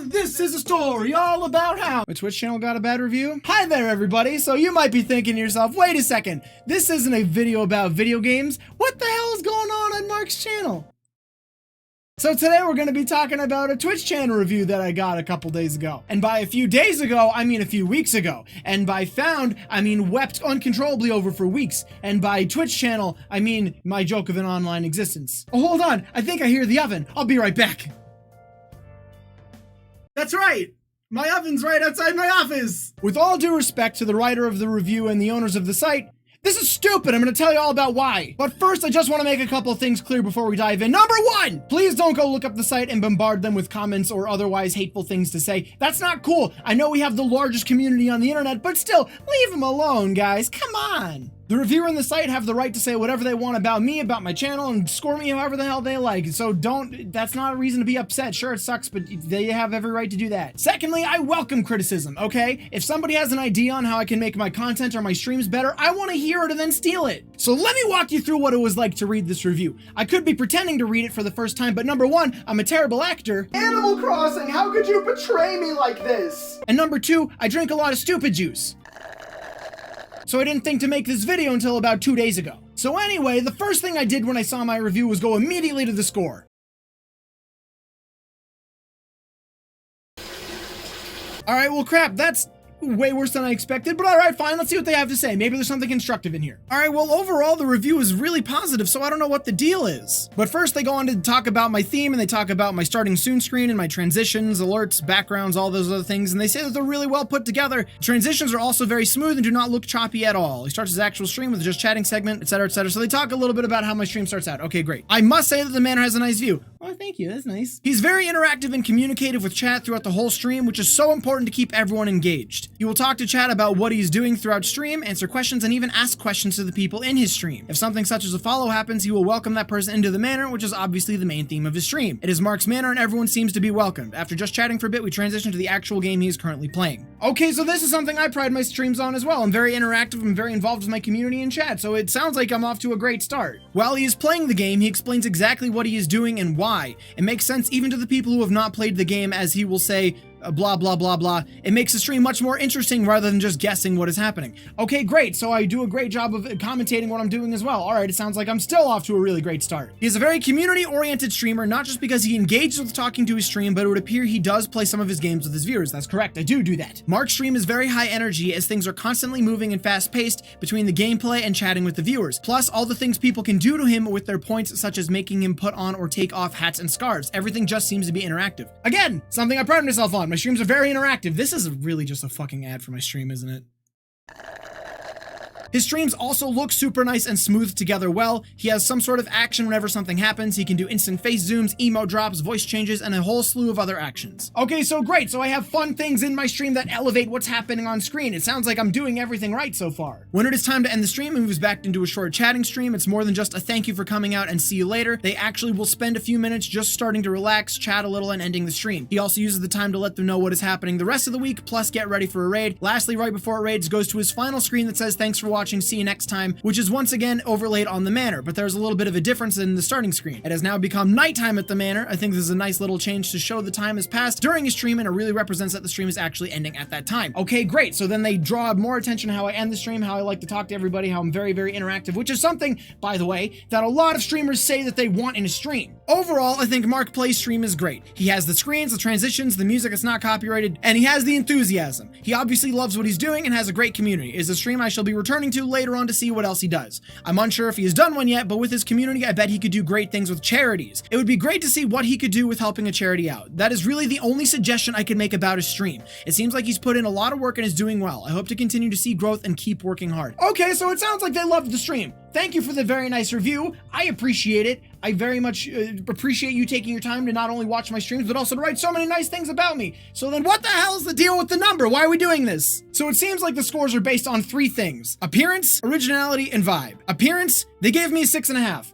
This is a story all about how my Twitch channel got a bad review. Hi there, everybody. So you might be thinking to yourself, wait a second, this isn't a video about video games. What the hell is going on Mark's channel? So today we're going to be talking about a Twitch channel review that I got a couple days ago. And by a few days ago, I mean a few weeks ago. And by found, I mean wept uncontrollably over for weeks. And by Twitch channel, I mean my joke of an online existence. Oh, hold on. I think I hear the oven. I'll be right back. That's right. My oven's right outside my office. With all due respect to the writer of the review and the owners of the site, this is stupid. I'm going to tell you all about why. But first, I just want to make a couple of things clear before we dive in. Number one, please don't go look up the site and bombard them with comments or otherwise hateful things to say. That's not cool. I know we have the largest community on the internet, but still, leave them alone, guys. Come on. The reviewer and the site have the right to say whatever they want about me, about my channel, and score me however the hell they like. So that's not a reason to be upset. Sure, it sucks, but they have every right to do that. Secondly, I welcome criticism, okay? If somebody has an idea on how I can make my content or my streams better, I want to hear it and then steal it. So let me walk you through what it was like to read this review. I could be pretending to read it for the first time, but number one, I'm a terrible actor. Animal Crossing, how could you betray me like this? And number two, I drink a lot of stupid juice. So I didn't think to make this video until about 2 days ago. So anyway, the first thing I did when I saw my review was go immediately to the score. Alright, well crap, that's way worse than I expected, but alright, fine, let's see what they have to say. Maybe there's something constructive in here. Alright, well overall the review is really positive, so I don't know what the deal is. But first they go on to talk about my theme, and they talk about my starting soon screen and my transitions, alerts, backgrounds, all those other things, and they say that they're really well put together. Transitions are also very smooth and do not look choppy at all. He starts his actual stream with a just chatting segment, etc, etc. So they talk a little bit about how my stream starts out. Okay, great. I must say that the manor has a nice view. Oh, thank you, that's nice. He's very interactive and communicative with chat throughout the whole stream, which is so important to keep everyone engaged. He will talk to chat about what he's doing throughout stream, answer questions, and even ask questions to the people in his stream. If something such as a follow happens, he will welcome that person into the manor, which is obviously the main theme of his stream. It is Mark's manor and everyone seems to be welcomed. After just chatting for a bit, we transition to the actual game he is currently playing. Okay, so this is something I pride my streams on as well. I'm very interactive and very involved with my community and chat, so it sounds like I'm off to a great start. While he is playing the game, he explains exactly what he is doing and why. It makes sense even to the people who have not played the game, as he will say, blah blah blah blah. It makes the stream much more interesting rather than just guessing what is happening. Okay, great, so I do a great job of commentating what I'm doing as well. Alright, it sounds like I'm still off to a really great start. He is a very community-oriented streamer, not just because he engages with talking to his stream, but it would appear he does play some of his games with his viewers. That's correct, I do that. Mark's stream is very high energy, as things are constantly moving and fast-paced between the gameplay and chatting with the viewers. Plus, all the things people can do to him with their points, such as making him put on or take off hats and scarves. Everything just seems to be interactive. Again, something I pride myself on. My streams are very interactive. This is really just a fucking ad for my stream, isn't it? His streams also look super nice and smooth together well. He has some sort of action whenever something happens. He can do instant face zooms, emo drops, voice changes, and a whole slew of other actions. Okay, so great. So I have fun things in my stream that elevate what's happening on screen. It sounds like I'm doing everything right so far. When it is time to end the stream, it moves back into a short chatting stream. It's more than just a thank you for coming out and see you later. They actually will spend a few minutes just starting to relax, chat a little, and ending the stream. He also uses the time to let them know what is happening the rest of the week, plus get ready for a raid. Lastly, right before it raids, goes to his final screen that says thanks for watching, see you next time, which is once again overlaid on the manor, but there's a little bit of a difference in the starting screen. It has now become nighttime at the manor. I think this is a nice little change to show the time has passed during a stream, and it really represents that the stream is actually ending at that time. Okay, great. So then they draw more attention to how I end the stream, how I like to talk to everybody, how I'm very, very interactive, which is something, by the way, that a lot of streamers say that they want in a stream. Overall, I think Mark Play's stream is great. He has the screens, the transitions, the music that's not copyrighted, and he has the enthusiasm. He obviously loves what he's doing and has a great community. It is a stream I shall be returning to later on to see what else he does. I'm unsure if he has done one yet, but with his community, I bet he could do great things with charities. It would be great to see what he could do with helping a charity out. That is really the only suggestion I could make about his stream. It seems like he's put in a lot of work and is doing well. I hope to continue to see growth and keep working hard. Okay, so it sounds like they loved the stream. Thank you for the very nice review. I appreciate it. I very much appreciate you taking your time to not only watch my streams, but also to write so many nice things about me. So then what the hell is the deal with the number? Why are we doing this? So it seems like the scores are based on 3 things: appearance, originality, and vibe. Appearance, they gave me a 6.5.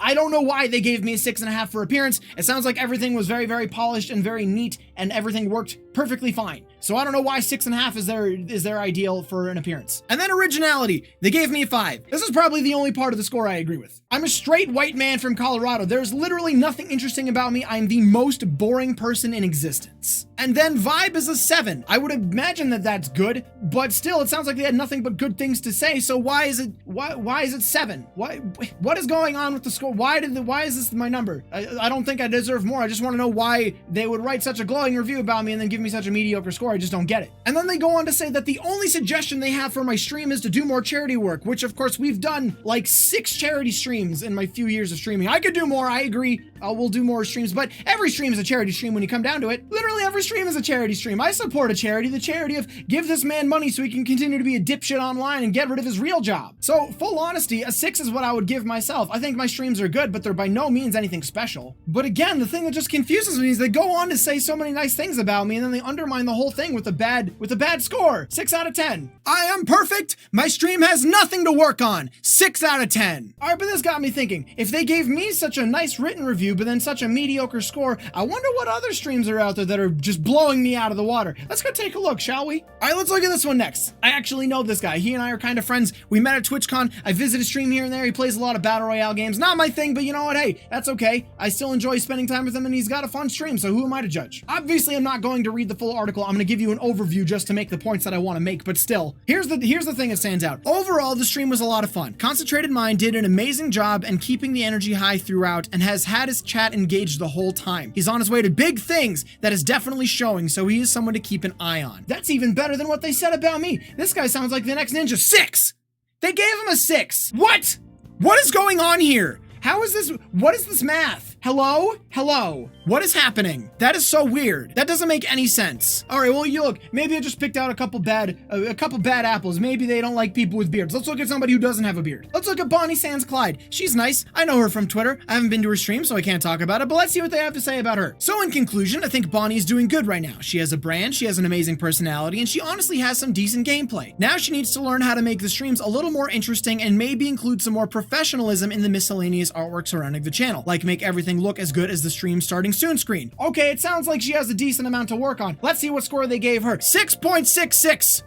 I don't know why they gave me a 6.5 for appearance. It sounds like everything was very, very polished and very neat and everything worked perfectly fine. So I don't know why 6.5 is their ideal for an appearance. And then originality, they gave me a 5. This is probably the only part of the score I agree with. I'm a straight white man from Colorado. There's literally nothing interesting about me. I'm the most boring person in existence. And then vibe is a 7. I would imagine that that's good, but still, it sounds like they had nothing but good things to say. So why is it 7? What is going on with the score? Why is this my number? I don't think I deserve more. I just want to know why they would write such a glowing review about me and then give me such a mediocre score. I just don't get it. And then they go on to say that the only suggestion they have for my stream is to do more charity work, which of course we've done like 6 charity streams in my few years of streaming. I could do more. I agree. We'll do more streams, but every stream is a charity stream when you come down to it. Literally every stream is a charity stream. I support a charity, the charity of give this man money so he can continue to be a dipshit online and get rid of his real job. So full honesty, a 6 is what I would give myself. I think my streams are good, but they're by no means anything special. But again, the thing that just confuses me is they go on to say so many nice things about me and then they undermine the whole thing with a bad score. 6 out of 10. I am perfect. My stream has nothing to work on. 6 out of 10. All right, but this got me thinking. If they gave me such a nice written review, but then such a mediocre score, I wonder what other streams are out there that are just blowing me out of the water. Let's go take a look, shall we? All right, let's look at this one next. I actually know this guy. He and I are kind of friends. We met at TwitchCon. I visit his stream here and there. He plays a lot of Battle Royale games. Not my thing, but you know what? Hey, that's okay. I still enjoy spending time with him and he's got a fun stream, so who am I to judge? Obviously, I'm not going to read the full article. I'm going to give you an overview just to make the points that I want to make, but still, here's the thing that stands out. Overall, the stream was a lot of fun. Concentrated Mind did an amazing job and keeping the energy high throughout and has had his chat engaged the whole time. He's on his way to big things that is definitely showing, so he is someone to keep an eye on. That's even better than what they said about me. This guy sounds like the next ninja. 6! They gave him a 6. What? What is going on here? How is this? What is this math? Hello? Hello? What is happening? That is so weird. That doesn't make any sense. All right, well, you look, maybe I just picked out a couple bad apples. Maybe they don't like people with beards. Let's look at somebody who doesn't have a beard. Let's look at Bonnie Sans Clyde. She's nice. I know her from Twitter. I haven't been to her stream, so I can't talk about it, but let's see what they have to say about her. So in conclusion, I think Bonnie is doing good right now. She has a brand, she has an amazing personality, and she honestly has some decent gameplay. Now she needs to learn how to make the streams a little more interesting and maybe include some more professionalism in the miscellaneous artwork surrounding the channel, like make everything look as good as the stream starting soon screen. Okay, it sounds like she has a decent amount to work on. Let's see what score they gave her. 6.66.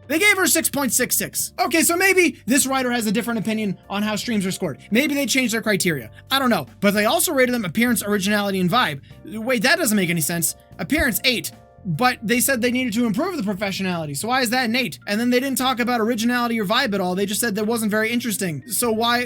They gave her 6.66. Okay, so maybe this writer has a different opinion on how streams are scored. Maybe they changed their criteria. I don't know. But they also rated them appearance, originality, and vibe. Wait, that doesn't make any sense. Appearance, 8. But they said they needed to improve the professionality. So why is that an 8? And then they didn't talk about originality or vibe at all. They just said that wasn't very interesting. So why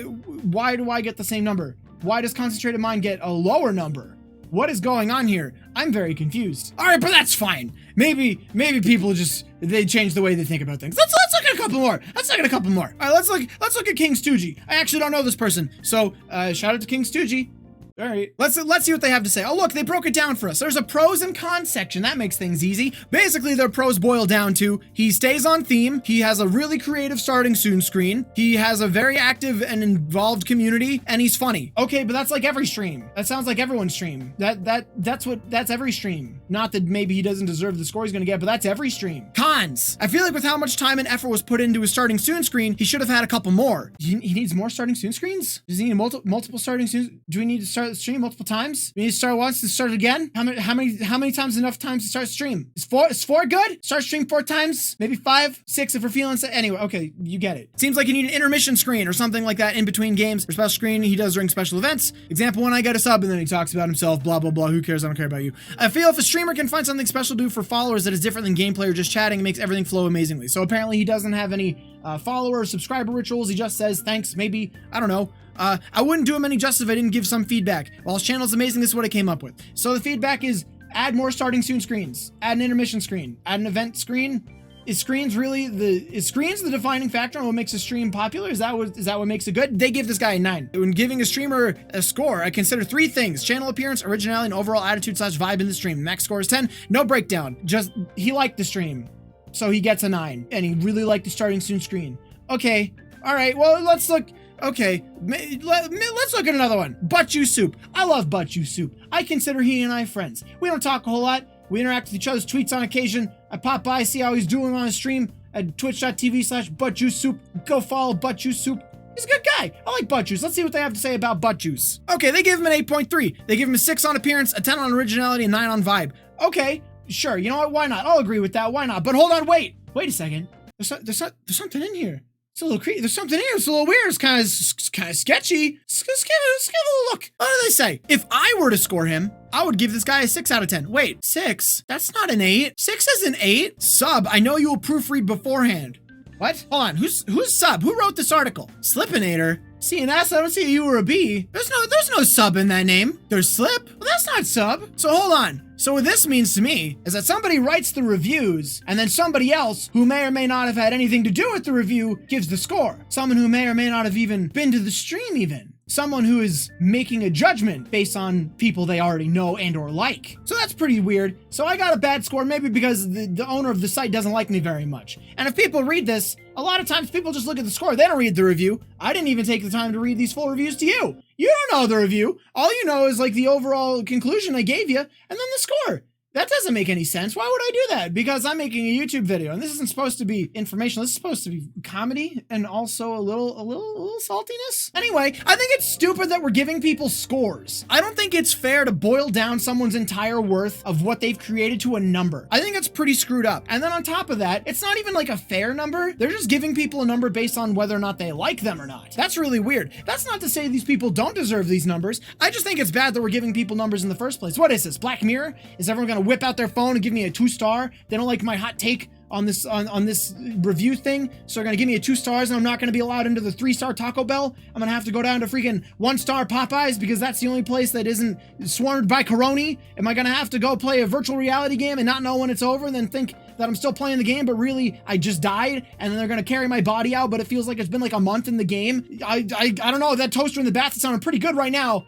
do I get the same number? Why does Concentrated Mind get a lower number? What is going on here? I'm very confused. All right, but that's fine. Maybe people they change the way they think about things. Let's look at a couple more. Let's look at a couple more. All right, let's look at King Stoogie. I actually don't know this person, so shout out to King Stoogie. All right, let's see what they have to say. Oh, look, they broke it down for us. There's a pros and cons section. That makes things easy. Basically, their pros boil down to he stays on theme, he has a really creative starting soon screen, he has a very active and involved community, and he's funny. Okay, but that's like every stream. That sounds like everyone's stream. That's every stream. Not that maybe he doesn't deserve the score he's gonna get, but that's every stream. Cons. I feel like with how much time and effort was put into his starting soon screen, he should have had a couple more. He needs more starting soon screens? Does he need multiple starting soon? Do we need to start the stream multiple times? We need to start once and start again? How many times is enough time to start stream? Is 4 good? Start stream 4 times? Maybe 5, 6 if we're feeling so. Anyway, okay, you get it. Seems like you need an intermission screen or something like that in between games or special screen he does during special events. Example, when I get a sub and then he talks about himself, blah, blah, blah. Who cares? I don't care about you. I feel if a streamer can find something special to do for followers that is different than gameplay or just chatting, it makes everything flow amazingly. So apparently he doesn't have any follower or subscriber rituals. He just says thanks, maybe, I don't know. I wouldn't do him any justice if I didn't give some feedback. While his channel's amazing, this is what I came up with. So the feedback is add more starting soon screens, add an intermission screen, add an event screen. Is screens the defining factor on what makes a stream popular? Is that what makes it good? They give this guy a 9. When giving a streamer a score, I consider 3 things: channel appearance, originality, and overall attitude / vibe in the stream. Max score is 10. No breakdown. Just he liked the stream, so he gets a 9, and he really liked the starting soon screen. Okay, all right. Well, let's look. Okay, let's look at another one. Butt Juice Soup. I love Butt Juice Soup. I consider he and I friends. We don't talk a whole lot. We interact with each other's tweets on occasion. I pop by, see how he's doing on his stream at twitch.tv/buttjuicesoup. Go follow Butt Juice Soup. He's a good guy. I like Butt Juice. Let's see what they have to say about Butt Juice. Okay, they gave him an 8.3. They give him a 6 on appearance, a 10 on originality, and 9 on vibe. Okay, sure. You know what? Why not? I'll agree with that. Why not? But hold on, wait a second. There's something in here. It's a little creepy. There's something here. It's a little weird. It's kind of sketchy. Let's give it a look. What do they say? If I were to score him, I would give this guy a 6 out of 10. Wait, 6? That's not an 8. 6 is an 8? Sub, I know you will proofread beforehand. What? Hold on. Who's sub? Who wrote this article? Slipinator. See an S? I don't see a U or a B. There's no sub in that name. There's Slip? Well, that's not sub. So hold on. So what this means to me is that somebody writes the reviews and then somebody else who may or may not have had anything to do with the review gives the score. Someone who may or may not have even been to the stream even. Someone who is making a judgment based on people they already know and or like. So that's pretty weird. So I got a bad score maybe because the owner of the site doesn't like me very much. And if people read this, a lot of times people just look at the score. They don't read the review. I didn't even take the time to read these full reviews to you. You don't know the review. All you know is like the overall conclusion I gave you and then the score. That doesn't make any sense. Why would I do that? Because I'm making a YouTube video and this isn't supposed to be informational. This is supposed to be comedy and also a little saltiness. Anyway, I think it's stupid that we're giving people scores. I don't think it's fair to boil down someone's entire worth of what they've created to a number. I think it's pretty screwed up. And then on top of that, it's not even like a fair number. They're just giving people a number based on whether or not they like them or not. That's really weird. That's not to say these people don't deserve these numbers. I just think it's bad that we're giving people numbers in the first place. What is this? Black Mirror? Is everyone gonna whip out their phone and give me a 2-star? They don't like my hot take on this review thing, so they're gonna give me a 2 stars and I'm not gonna be allowed into the 3-star Taco Bell. I'm gonna have to go down to freaking 1-star Popeyes because that's the only place that isn't swarmed by Corona. Am I gonna have to go play a virtual reality game and not know when it's over and then think that I'm still playing the game, but really I just died, and then they're gonna carry my body out, but it feels like it's been like a month in the game? I don't know. That toaster in the bath is sounding pretty good right now.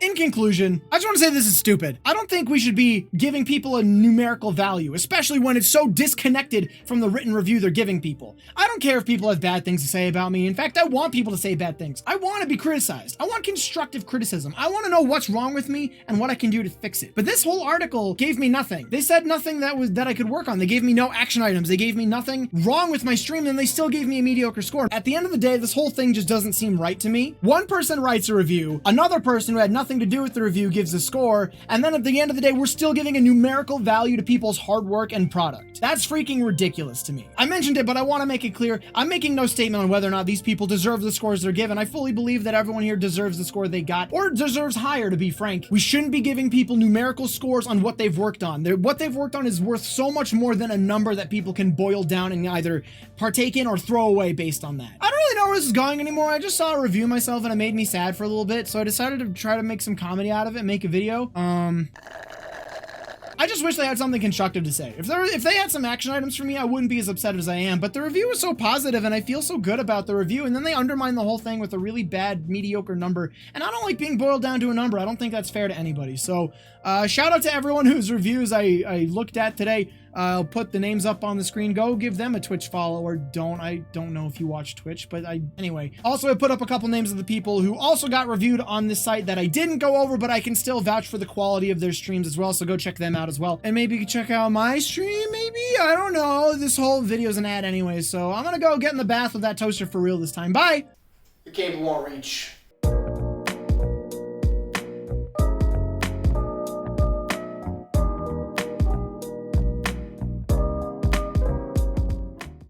In conclusion, I just want to say this is stupid. I don't think we should be giving people a numerical value, especially when it's so disconnected from the written review they're giving people. I don't care if people have bad things to say about me. In fact, I want people to say bad things. I want to be criticized. I want constructive criticism. I want to know what's wrong with me and what I can do to fix it. But this whole article gave me nothing. They said nothing that I could work on. They gave me no action items. They gave me nothing wrong with my stream, and they still gave me a mediocre score. At the end of the day, this whole thing just doesn't seem right to me. One person writes a review, another person who had nothing to do with the review gives a score, and then at the end of the day, we're still giving a numerical value to people's hard work and product. That's freaking ridiculous to me. I mentioned it, but I want to make it clear, I'm making no statement on whether or not these people deserve the scores they're given. I fully believe that everyone here deserves the score they got, or deserves higher, to be frank. We shouldn't be giving people numerical scores on what they've worked on. What they've worked on is worth so much more than a number that people can boil down and either partake in or throw away based on that. I don't really know where this is going anymore. I just saw a review myself and it made me sad for a little bit, so I decided to try to make some comedy out of it, make a video. I just wish they had something constructive to say. If they had some action items for me, I wouldn't be as upset as I am, but the review was so positive and I feel so good about the review, and then they undermine the whole thing with a really bad, mediocre number, and I don't like being boiled down to a number. I don't think that's fair to anybody. So, shout out to everyone whose reviews I looked at today. I'll put the names up on the screen. Go give them a Twitch follow, or don't. I don't know if you watch Twitch, but anyway. Also, I put up a couple names of the people who also got reviewed on this site that I didn't go over, but I can still vouch for the quality of their streams as well, so go check them out as well. And maybe you can check out my stream, maybe? I don't know. This whole video is an ad anyway, so I'm gonna go get in the bath with that toaster for real this time. Bye! The cable won't reach.